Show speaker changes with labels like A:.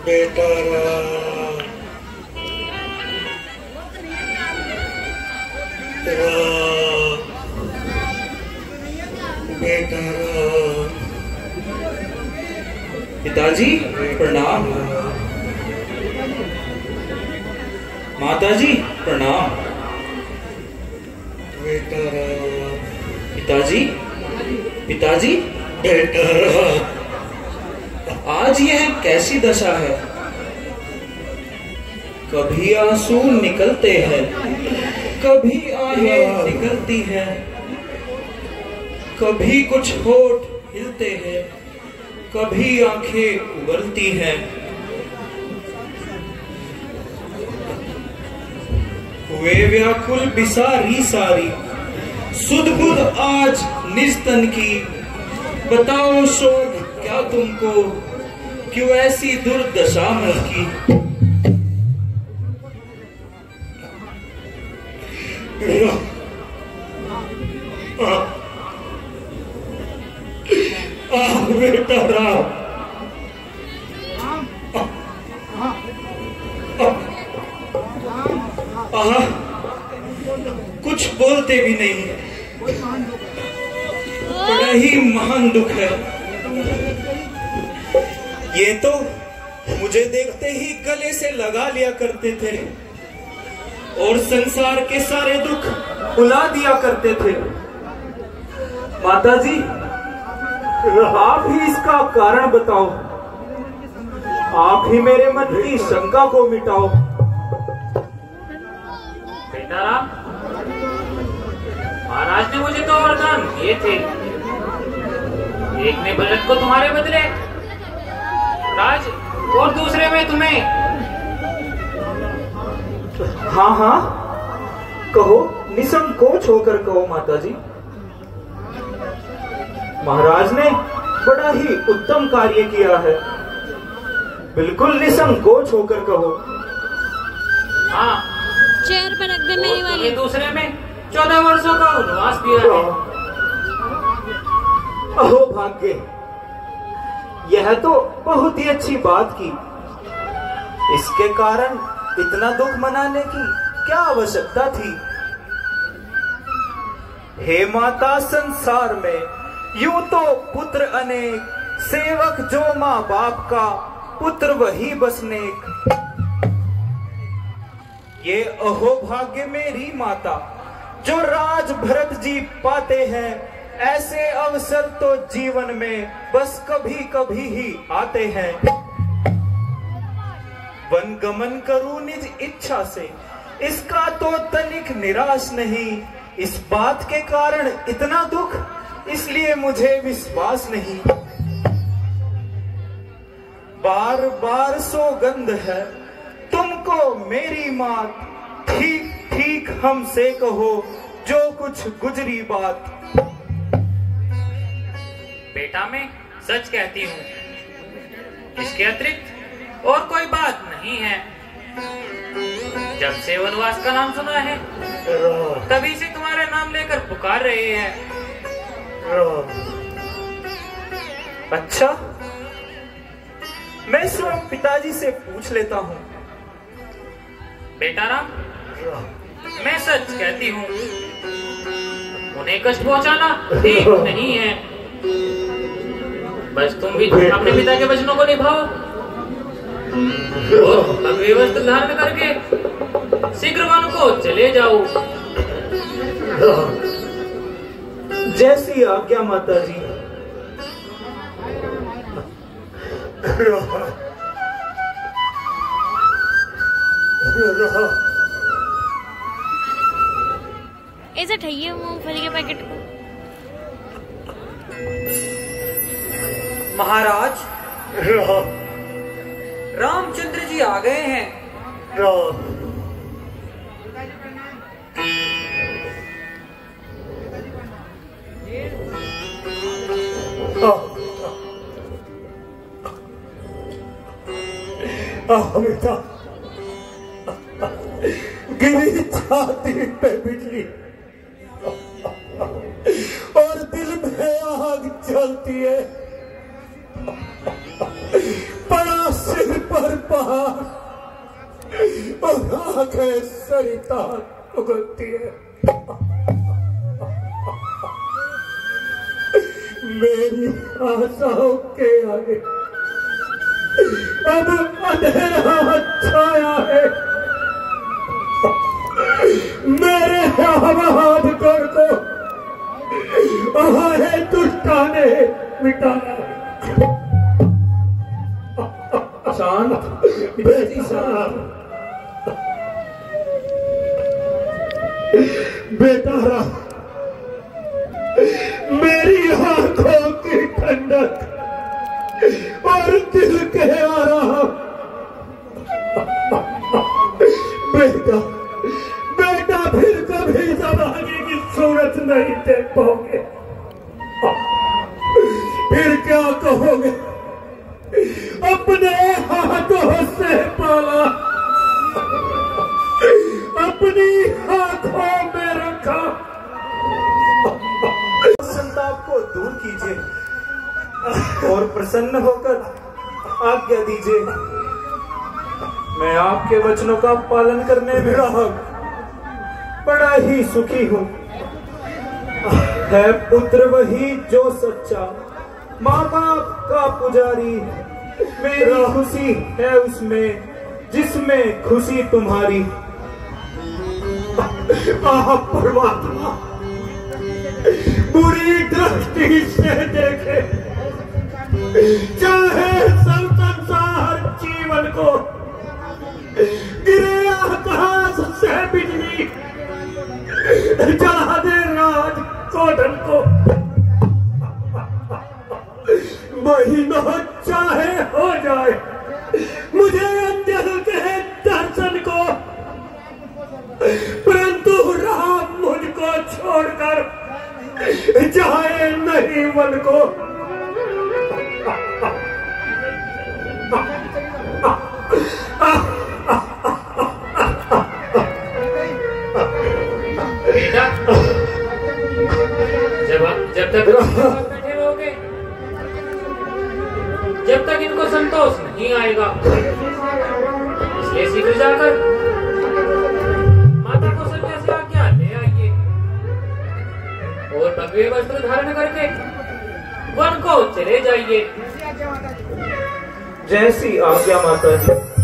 A: बेटा राम, बेटा राम।
B: पिताजी प्रणाम। माताजी प्रणाम।
A: बेटा राम,
B: पिताजी पिताजी
A: बेटा राम।
B: आज यह कैसी दशा है? कभी आंसू निकलते हैं, कभी आहें निकलती हैं, कभी कुछ होठ हिलते हैं, कभी आंखें उबलती हैं। हुए व्याकुल बिसारी सारी, सुध बुध आज निस्तन की। बताओ शोक क्या तुमको, क्यों ऐसी दुर्दशा मन की?
A: बेटा राम,
B: कुछ बोलते भी नहीं। बड़ा ही महान दुख है। ये तो मुझे देखते ही गले से लगा लिया करते थे और संसार के सारे दुख भुला दिया करते थे। माताजी, आप ही इसका कारण बताओ। आप ही मेरे मन की शंका को मिटाओ।
C: बेटा राम, महाराज ने मुझे तो वरदान दिए थे। एक ने भरत को तुम्हारे बदले राज और दूसरे में तुम्हें।
B: हाँ हाँ, कहो, निसंकोच होकर कहो माताजी। महाराज ने बड़ा ही उत्तम कार्य किया है। बिल्कुल निसंकोच होकर कहो।
C: हाँ,
D: चेयर पर रख दे मेरी वाली।
C: दूसरे में 14 वर्षों का वनवास दिया है।
B: अहो भाग्य, यह तो बहुत ही अच्छी बात की। इसके कारण इतना दुख मनाने की क्या आवश्यकता थी? हे माता, संसार में यूं तो पुत्र अनेक, सेवक जो माँ बाप का, पुत्र वही बसनेक। ये अहो भाग्य मेरी माता, जो राज भरत जी पाते हैं। ऐसे अवसर तो जीवन में बस कभी कभी ही आते हैं। वन गमन करूं निज इच्छा से, इसका तो तनिक निराश नहीं। इस बात के कारण इतना दुख, इसलिए मुझे विश्वास नहीं। बार बार सौगंध है तुमको मेरी मात, ठीक ठीक हमसे कहो जो कुछ गुजरी बात।
C: बेटा, मैं सच कहती हूँ, इसके अतिरिक्त और कोई बात नहीं है। जब से वनवास का नाम सुना है, तभी से तुम्हारे नाम लेकर पुकार रहे हैं।
B: अच्छा, मैं स्वयं पिताजी से पूछ लेता हूँ।
C: बेटा राम, मैं सच कहती हूँ, उन्हें कष्ट पहुंचाना ठीक नहीं है। बस तुम भी अपने पिता के वचनों को निभाओ और अव्यवस्था धारण करके शीघ्र वन को चले जाओ।
B: जैसी आज्ञा माताजी।
D: ऐसे ठहिए मूंगफली के पैकेट को।
E: महाराज, रामचंद्र जी आ गए हैं।
A: बेटा, गिरी छाती पे बिजली और दिल में आग जलती है। पड़ा सिर पर बहार और आंखें सरिता उगलती है। मेरी आशाओं के आगे अब अंधेरा छाया है। मेरे आबाद घर को हमारे दुष्टा ने मिटाया।
B: शांत बेटी शांत।
A: बेटा मेरी आंखों की ठंडक और दिल के आराम। बेटा बेटा फिर कभी जमाने की सूरत नहीं देख पाओगे। फिर क्या कहोगे? अपने हाथों से पाला, अपनी आंखों में रखा।
B: संताप को दूर कीजिए और प्रसन्न होकर आज्ञा दीजिए। मैं आपके वचनों का पालन करने में बड़ा ही सुखी हूँ। है पुत्र वही जो सच्चा, माँ बाप का पुजारी। मेरी खुशी है उसमें जिसमें खुशी तुम्हारी।
A: परमात्मा बुरी दृष्टि से देखे, चाहे सब संसार जीवन को गिरे आकाश से बिजली, जला दे राज कोटन को। महीनों चाहे हो जाए मुझे अंजल के दर्शन को, परंतु राम मुझको छोड़कर जाए नहीं मन को।
C: बेटा, जब तक बैठे रहोगे, जब तक इनको संतोष नहीं आएगा, इसलिए शीघ्र जाकर माता कौशल्या से आज्ञा ले आइए और भगवे वस्त्र धारण करके वन को चले जाइए।
B: जैसी आज्ञा माता जी।